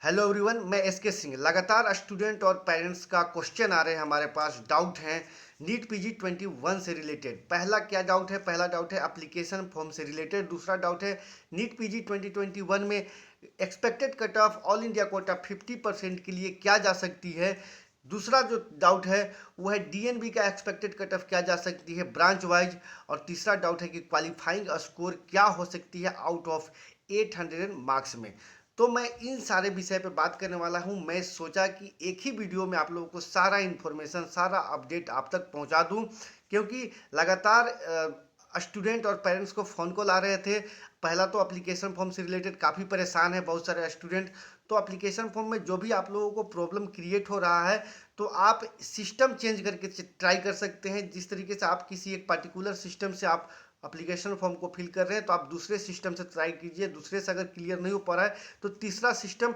Hello everyone, मैं S के सिंह। लगातार स्टूडेंट और पेरेंट्स का क्वेश्चन आ रहे हैं हमारे पास, डाउट हैं नीट पीजी 21 से रिलेटेड। पहला क्या डाउट है? पहला डाउट है एप्लीकेशन फॉर्म से रिलेटेड। दूसरा डाउट है नीट पीजी 2021 में expected cut off all India quota 50% के लिए क्या जा सकती है। दूसरा जो डाउट है वो है डीएनबी का एक्सपेक्टेड कट ऑफ क्या जा सकती है ब्रांच वाइज। और तीसरा डाउट है कि क्वालिफाइंग स्कोर क्या हो सकती है आउट ऑफ 800 मार्क्स में। तो मैं इन सारे विषय पे बात करने वाला हूं। मैं सोचा कि एक ही वीडियो में आप लोगों को सारा इन्फॉर्मेशन, सारा अपडेट आप तक पहुंचा दूं, क्योंकि लगातार स्टूडेंट और पेरेंट्स को फ़ोन कॉल आ रहे थे। पहला तो एप्लीकेशन फॉर्म से रिलेटेड काफ़ी परेशान है बहुत सारे स्टूडेंट। तो एप्लीकेशन फॉर्म में जो भी आप लोगों को प्रॉब्लम क्रिएट हो रहा है, तो आप सिस्टम चेंज करके ट्राई कर सकते हैं। जिस तरीके से आप किसी एक पर्टिकुलर सिस्टम से आप एप्लीकेशन फॉर्म को फिल कर रहे हैं, तो आप दूसरे सिस्टम से ट्राई कीजिए। दूसरे से अगर क्लियर नहीं हो पा रहा है तो तीसरा सिस्टम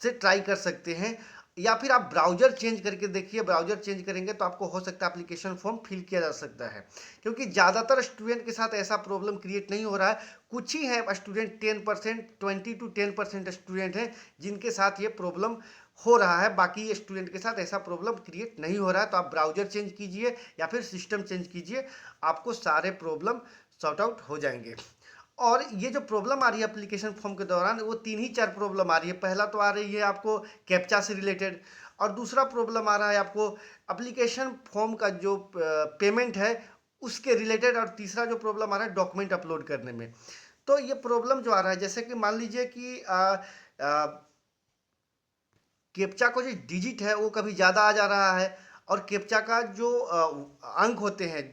से ट्राई कर सकते हैं, या फिर आप ब्राउजर चेंज करके देखिए। ब्राउजर चेंज करेंगे तो आपको हो सकता है एप्लीकेशन फॉर्म फिल किया जा सकता है, क्योंकि ज़्यादातर स्टूडेंट के साथ ऐसा प्रॉब्लम क्रिएट नहीं हो रहा है। कुछ ही है स्टूडेंट, 10%, 20 to 10% स्टूडेंट हैं जिनके साथ ये प्रॉब्लम हो रहा है। बाकी स्टूडेंट के साथ ऐसा प्रॉब्लम क्रिएट नहीं हो रहा है। तो आप ब्राउजर चेंज कीजिए या फिर सिस्टम चेंज कीजिए, आपको सारे प्रॉब्लम सॉर्ट आउट हो जाएंगे। और ये जो प्रॉब्लम आ रही है एप्लीकेशन फॉर्म के दौरान, वो 3 ही 4 प्रॉब्लम आ रही है। पहला तो आ रही है आपको कैप्चा से रिलेटेड, और दूसरा प्रॉब्लम आ रहा है आपको एप्लीकेशन फॉर्म का जो पेमेंट है उसके रिलेटेड, और तीसरा जो प्रॉब्लम आ रहा है डॉक्यूमेंट अपलोड करने में। तो ये प्रॉब्लम जो आ रहा है, जैसे कि मान लीजिए कि कैप्चा को जो डिजिट है वो कभी ज़्यादा आ जा रहा है, और कैप्चा का जो अंक होते हैं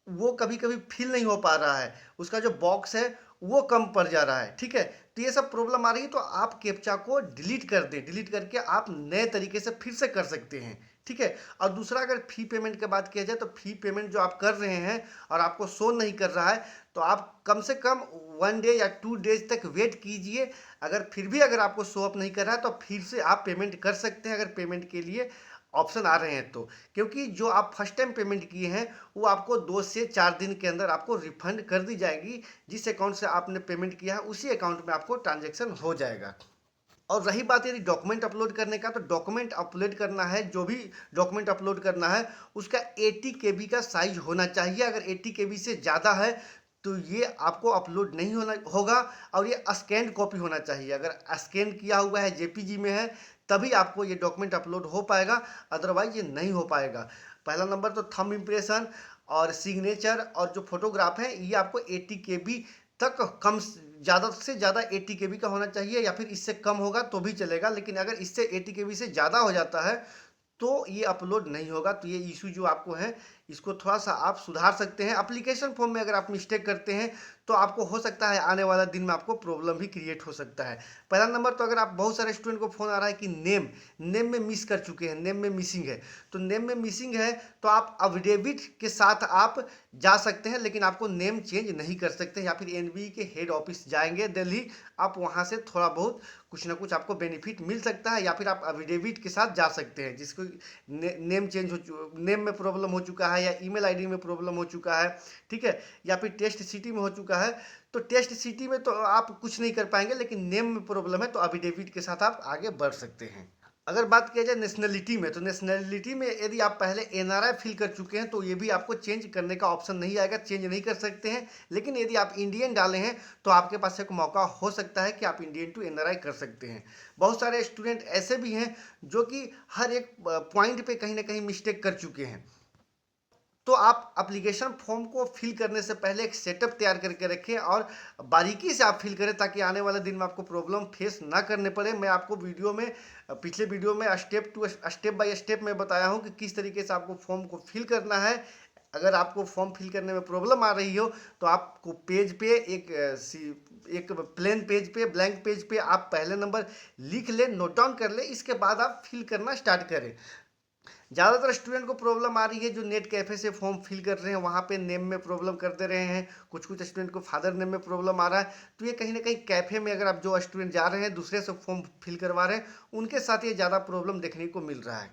वो कभी कभी फिल नहीं हो पा रहा है। उसका जो बॉक्स है वो कम पड़ जा रहा है। ठीक है, तो ये सब प्रॉब्लम आ रही है, तो आप कैप्चा को डिलीट कर दें। डिलीट करके आप नए तरीके से फिर से कर सकते हैं। ठीक है। और दूसरा, अगर फी पेमेंट की बात किया जाए, तो फी पेमेंट जो आप कर रहे हैं और आपको शो नहीं कर रहा है, तो आप कम से कम 1 डे या 2 डेज तक वेट कीजिए। अगर फिर भी अगर आपको शो अप नहीं कर रहा है, तो फिर से आप पेमेंट कर सकते हैं, अगर पेमेंट के लिए ऑप्शन आ रहे हैं तो। क्योंकि जो आप फर्स्ट टाइम पेमेंट किए हैं वो आपको 2 से 4 दिन के अंदर आपको रिफंड कर दी जाएगी। जिस अकाउंट से आपने पेमेंट किया है उसी अकाउंट में आपको ट्रांजेक्शन हो जाएगा। और रही बात यदि डॉक्यूमेंट अपलोड करने का, तो डॉक्यूमेंट अपलोड करना है, जो भी डॉक्यूमेंट अपलोड करना है उसका 80 KB का साइज होना चाहिए। अगर 80 KB से ज़्यादा है तो ये आपको अपलोड नहीं होना होगा, और ये स्कैन कॉपी होना चाहिए। अगर स्कैन किया हुआ है, जेपीजी में है, तभी आपको ये डॉक्यूमेंट अपलोड हो पाएगा, अदरवाइज ये नहीं हो पाएगा। पहला नंबर तो थंब इम्प्रेशन और सिग्नेचर और जो फोटोग्राफ है, ये आपको 80 KB तक, कम ज़्यादा से ज़्यादा 80 KB का होना चाहिए, या फिर इससे कम होगा तो भी चलेगा। लेकिन अगर इससे 80 KB से ज़्यादा हो जाता है तो ये अपलोड नहीं होगा। तो ये इशू जो आपको है, इसको थोड़ा सा आप सुधार सकते हैं। एप्लीकेशन फॉर्म में अगर आप मिस्टेक करते हैं तो आपको हो सकता है आने वाला दिन में आपको प्रॉब्लम भी क्रिएट हो सकता है। पहला नंबर तो, अगर आप बहुत सारे स्टूडेंट को फ़ोन आ रहा है कि नेम नेम में मिस कर चुके हैं, नेम में मिसिंग है, तो नेम में मिसिंग है तो आप अफिडेविट के साथ आप जा सकते हैं, लेकिन आपको नेम चेंज नहीं कर सकते। या फिर एनबी के हेड ऑफिस जाएंगे दिल्ली, आप वहाँ से थोड़ा बहुत कुछ ना कुछ आपको बेनिफिट मिल सकता है। या फिर आप अफिडेविट के साथ जा सकते हैं, जिसको नेम चेंज हो, नेम में प्रॉब्लम हो चुका है, या ईमेल आईडी में प्रॉब्लम हो चुका है। ठीक है, या फिर टेस्ट सिटी में हो चुका है। तो टेस्ट सिटी में तो आप कुछ नहीं कर पाएंगे, लेकिन नेम में प्रॉब्लम है तो अफिडेविट के साथ आप आगे बढ़ सकते हैं। अगर बात किया जाए नेशनलिटी में, तो नेशनलिटी में यदि आप पहले एनआरआई फिल कर चुके हैं तो ये भी आपको चेंज करने का ऑप्शन नहीं आएगा, चेंज नहीं कर सकते हैं। लेकिन यदि आप इंडियन डाले हैं तो आपके पास एक मौका हो सकता है कि आप इंडियन टू एनआरआई कर सकते हैं। बहुत सारे स्टूडेंट ऐसे भी हैं जो कि हर एक पॉइंट पे कहीं ना कहीं मिस्टेक कर चुके हैं। तो आप एप्लीकेशन फॉर्म को फिल करने से पहले एक सेटअप तैयार करके रखें, और बारीकी से आप फिल करें, ताकि आने वाले दिन में आपको प्रॉब्लम फेस ना करने पड़े। मैं आपको वीडियो में, पिछले वीडियो में स्टेप बाय स्टेप में बताया हूं कि किस तरीके से आपको फॉर्म को फिल करना है। अगर आपको फॉर्म फिल करने में प्रॉब्लम आ रही हो, तो आपको पेज पे एक प्लेन पेज पे, ब्लैंक पेज पे आप पहले नंबर लिख लें, नोट डाउन कर लें, इसके बाद आप फिल करना स्टार्ट करें। ज़्यादातर स्टूडेंट को प्रॉब्लम आ रही है जो नेट कैफ़े से फॉर्म फिल कर रहे हैं, वहाँ पे नेम में प्रॉब्लम कर दे रहे हैं। कुछ कुछ स्टूडेंट को फादर नेम में प्रॉब्लम आ रहा है। तो ये कहीं ना कहीं कैफ़े में अगर आप जो स्टूडेंट जा रहे हैं दूसरे से फॉर्म फिल करवा रहे हैं, उनके साथ ये ज़्यादा प्रॉब्लम देखने को मिल रहा है।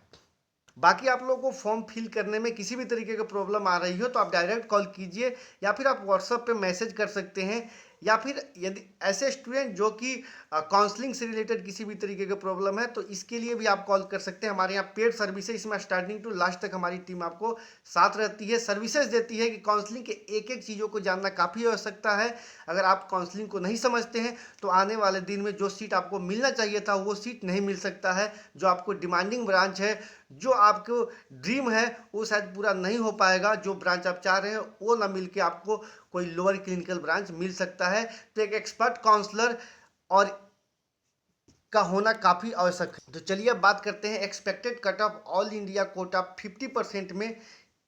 बाकी आप लोगों को फॉर्म फिल करने में किसी भी तरीके का प्रॉब्लम आ रही हो तो आप डायरेक्ट कॉल कीजिए, या फिर आप व्हाट्सएप पे मैसेज कर सकते हैं, या फिर यदि ऐसे स्टूडेंट जो कि काउंसलिंग से रिलेटेड किसी भी तरीके का प्रॉब्लम है, तो इसके लिए भी आप कॉल कर सकते हैं। हमारे यहाँ पेड सर्विस है, इसमें स्टार्टिंग टू लास्ट तक हमारी टीम आपको साथ रहती है, सर्विसेज देती है कि काउंसलिंग के एक एक चीज़ों को जानना काफ़ी आवश्यकता है। अगर आप काउंसलिंग को नहीं समझते हैं तो आने वाले दिन में जो सीट आपको मिलना चाहिए था वो सीट नहीं मिल सकता है। जो आपको डिमांडिंग ब्रांच है, जो आपको ड्रीम है, वो शायद पूरा नहीं हो पाएगा। जो ब्रांच आप चाह रहे हैं वो ना मिल के आपको कोई लोअर क्लिनिकल ब्रांच मिल सकता है। तो एक एक्सपर्ट काउंसलर और का होना काफ़ी आवश्यक है। तो चलिए अब बात करते हैं expected cut off all India quota 50% में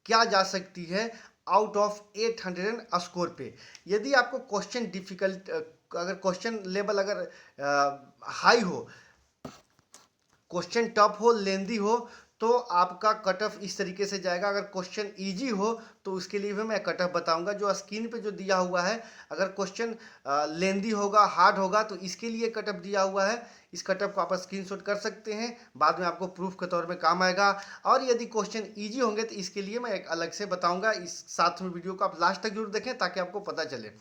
क्या जा सकती है आउट ऑफ 800 स्कोर पे। यदि आपको क्वेश्चन डिफिकल्ट, अगर क्वेश्चन लेवल अगर हाई हो, क्वेश्चन टफ हो, लेंदी हो, तो आपका कट ऑफ इस तरीके से जाएगा। अगर क्वेश्चन इजी हो तो उसके लिए भी मैं कट ऑफ बताऊंगा। जो स्क्रीन पे जो दिया हुआ है, अगर क्वेश्चन लेंदी होगा, हार्ड होगा, तो इसके लिए कट ऑफ दिया हुआ है। इस कट ऑफ को आप स्क्रीनशॉट कर सकते हैं, बाद में आपको प्रूफ के तौर पे काम आएगा। और यदि क्वेश्चन ईजी होंगे तो इसके लिए मैं एक अलग से बताऊंगा। इस साथ में वीडियो को आप लास्ट तक जरूर देखें ताकि आपको पता चले।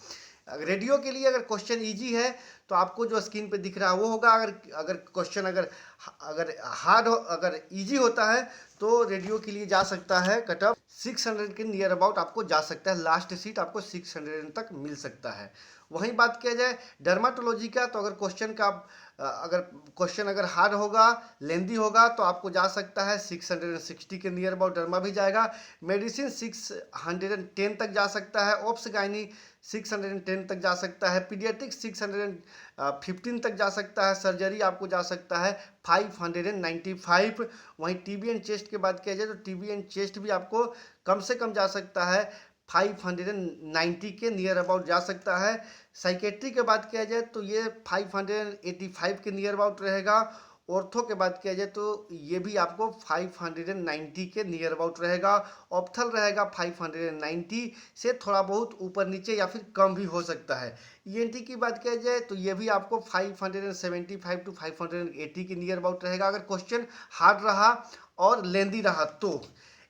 रेडियो के लिए अगर क्वेश्चन इजी है तो आपको जो स्क्रीन पे दिख रहा है वो होगा। अगर अगर क्वेश्चन अगर अगर हार्ड हो, अगर इजी होता है तो रेडियो के लिए जा सकता है कट ऑफ 600 के नियर अबाउट आपको जा सकता है। लास्ट सीट आपको 600 तक मिल सकता है। वहीं बात किया जाए डर्माटोलॉजी का, तो अगर क्वेश्चन का अगर क्वेश्चन अगर हार्ड होगा, लेंदी होगा, तो आपको जा सकता है 660 के नियर अबाउट डर्मा भी जाएगा। मेडिसिन 610 तक जा सकता है। ओप्स गायनी 610 तक जा सकता है। पीडियाट्रिक्स 615 तक जा सकता है। सर्जरी आपको जा सकता है 595। वहीं टीबी एंड चेस्ट की बात किया जाए तो टीबी एंड चेस्ट भी आपको कम से कम जा सकता है 590 के नियर अबाउट जा सकता है। साइकेट्री के बात किया जाए तो ये 585 के नियर अबाउट रहेगा। ऑर्थो के बात किया जाए तो ये भी आपको 590 के नियर अबाउट रहेगा। ऑप्थल रहेगा 590 से थोड़ा बहुत ऊपर नीचे या फिर कम भी हो सकता है। ईएनटी की बात किया जाए तो ये भी आपको 575 टू 580 के नियर अबाउट रहेगा अगर क्वेश्चन हार्ड रहा और लेंदी रहा तो।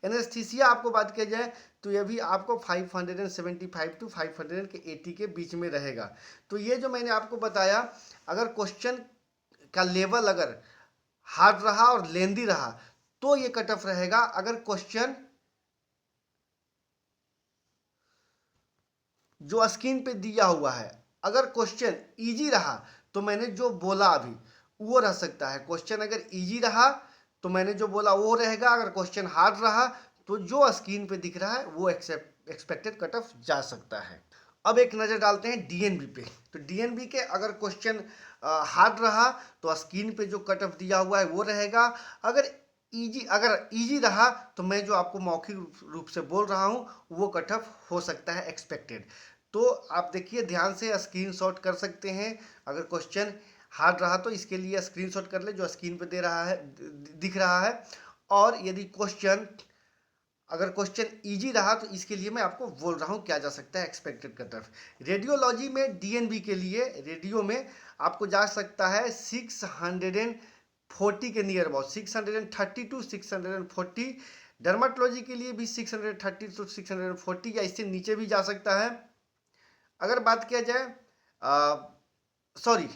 एनेस्थीसिया आपको बात किया जाए तो ये भी आपको 575 टू 580 के बीच में रहेगा। तो ये जो मैंने आपको बताया, अगर क्वेश्चन का लेवल अगर हार्ड रहा और लेंदी रहा तो ये कट ऑफ रहेगा। अगर क्वेश्चन जो स्क्रीन पे दिया हुआ है, अगर क्वेश्चन इजी रहा तो मैंने जो बोला अभी वो रह सकता है। क्वेश्चन अगर इजी रहा तो मैंने जो बोला वो रहेगा। अगर क्वेश्चन हार्ड रहा तो जो स्क्रीन पे दिख रहा है वो एक्सपेक्टेड कट ऑफ जा सकता है। अब एक नज़र डालते हैं डीएनबी पे। तो डीएनबी के अगर क्वेश्चन हार्ड रहा तो स्क्रीन पे जो कट ऑफ दिया हुआ है वो रहेगा। अगर इजी रहा तो मैं जो आपको मौखिक रूप से बोल रहा हूँ वो कट ऑफ हो सकता है एक्सपेक्टेड। तो आप देखिए ध्यान से स्क्रीनशॉट कर सकते हैं। अगर क्वेश्चन हार्ड रहा तो इसके लिए स्क्रीनशॉट कर ले जो स्क्रीन पे दे रहा है, दिख रहा है। और यदि अगर क्वेश्चन इजी रहा तो इसके लिए मैं आपको बोल रहा हूँ क्या जा सकता है एक्सपेक्टेड कट ऑफ। रेडियोलॉजी में डीएनबी के लिए रेडियो में आपको जा सकता है 640 के नियर अबाउट, 630 टू 640। डर्माटोलॉजी के लिए भी 630 टू 640 या इससे नीचे भी जा सकता है। अगर बात किया जाए, सॉरी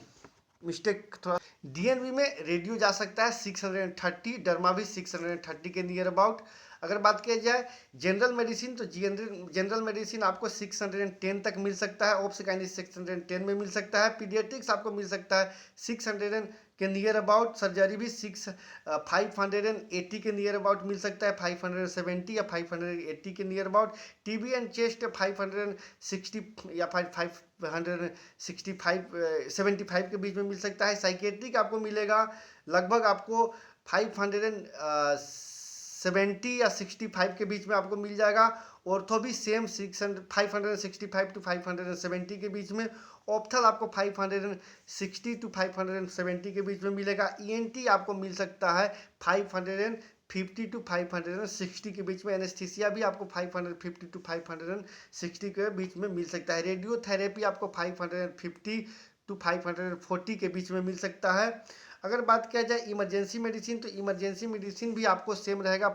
मिस्टेक थोड़ा, डीएनबी में रेडियो जा सकता है 630, डर्मा भी 630 के नियर अबाउट। अगर बात किया जाए जनरल मेडिसिन तो जनरल मेडिसिन आपको 610 तक मिल सकता है। ओप्स गायनी 610 में मिल सकता है। पीडियाट्रिक्स आपको मिल सकता है 600 के नियर अबाउट। सर्जरी भी 580 के नियर अबाउट मिल सकता है, 570 या 580 के near about. TB and chest 560 या 565 के बीच में मिल सकता है। साइकेट्रिक आपको मिलेगा लगभग आपको 570 या 65 के बीच में आपको मिल जाएगा। ऑर्थो भी सेम 565 टू 570 के बीच में। ऑप्थल आपको 560 टू 570 के बीच में मिलेगा। ईएनटी आपको मिल सकता है 550 टू 560 के बीच में। एनेस्थीसिया भी आपको 550 टू 560 के बीच में मिल सकता है। रेडियोथेरेपी आपको 550 टू 540 के बीच में मिल सकता है। अगर बात किया जाए इमरजेंसी मेडिसिन तो इमरजेंसी मेडिसिन भी आपको सेम रहेगा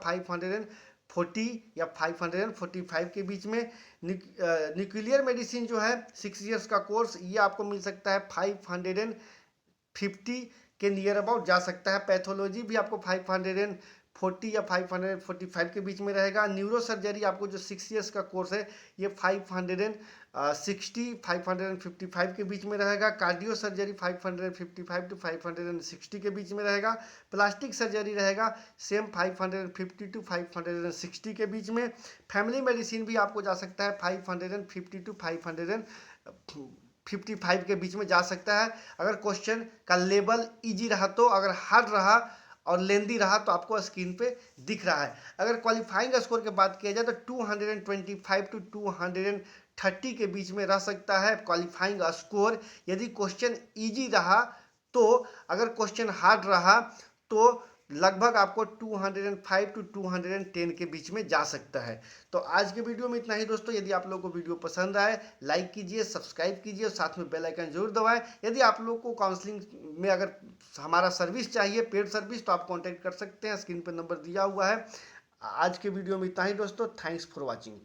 540 या 545 के बीच में। न्यूक्लियर मेडिसिन जो है 6 इयर्स का कोर्स, ये आपको मिल सकता है 550 के नियर अबाउट जा सकता है। पैथोलॉजी भी आपको 540 या 545 के बीच में रहेगा। न्यूरो सर्जरी आपको जो 6 इयर्स का कोर्स है ये 560 555 के बीच में रहेगा। कार्डियो सर्जरी 555 टू 560 के बीच में रहेगा। प्लास्टिक सर्जरी रहेगा सेम 550 टू 560 के बीच में। फैमिली मेडिसिन भी आपको जा सकता है 550 टू 555 के बीच में जा सकता है। अगर क्वेश्चन का लेवल इजी रहा तो, अगर हार्ड रहा और लेंदी रहा तो आपको स्क्रीन पे दिख रहा है। अगर क्वालिफाइंग स्कोर की बात किया जाए तो 225 टू 230 के बीच में रह सकता है क्वालिफाइंग स्कोर, यदि क्वेश्चन इजी रहा तो। अगर क्वेश्चन हार्ड रहा तो लगभग आपको 205 टू 210 के बीच में जा सकता है। तो आज के वीडियो में इतना ही दोस्तों। यदि आप लोगों को वीडियो पसंद आए, लाइक कीजिए, सब्सक्राइब कीजिए और साथ में बेल आइकन जरूर दबाएं। यदि आप लोगों को काउंसलिंग में अगर हमारा सर्विस चाहिए, पेड सर्विस, तो आप कॉन्टैक्ट कर सकते हैं, स्क्रीन पर नंबर दिया हुआ है। आज के वीडियो में इतना ही दोस्तों। Thanks for watching.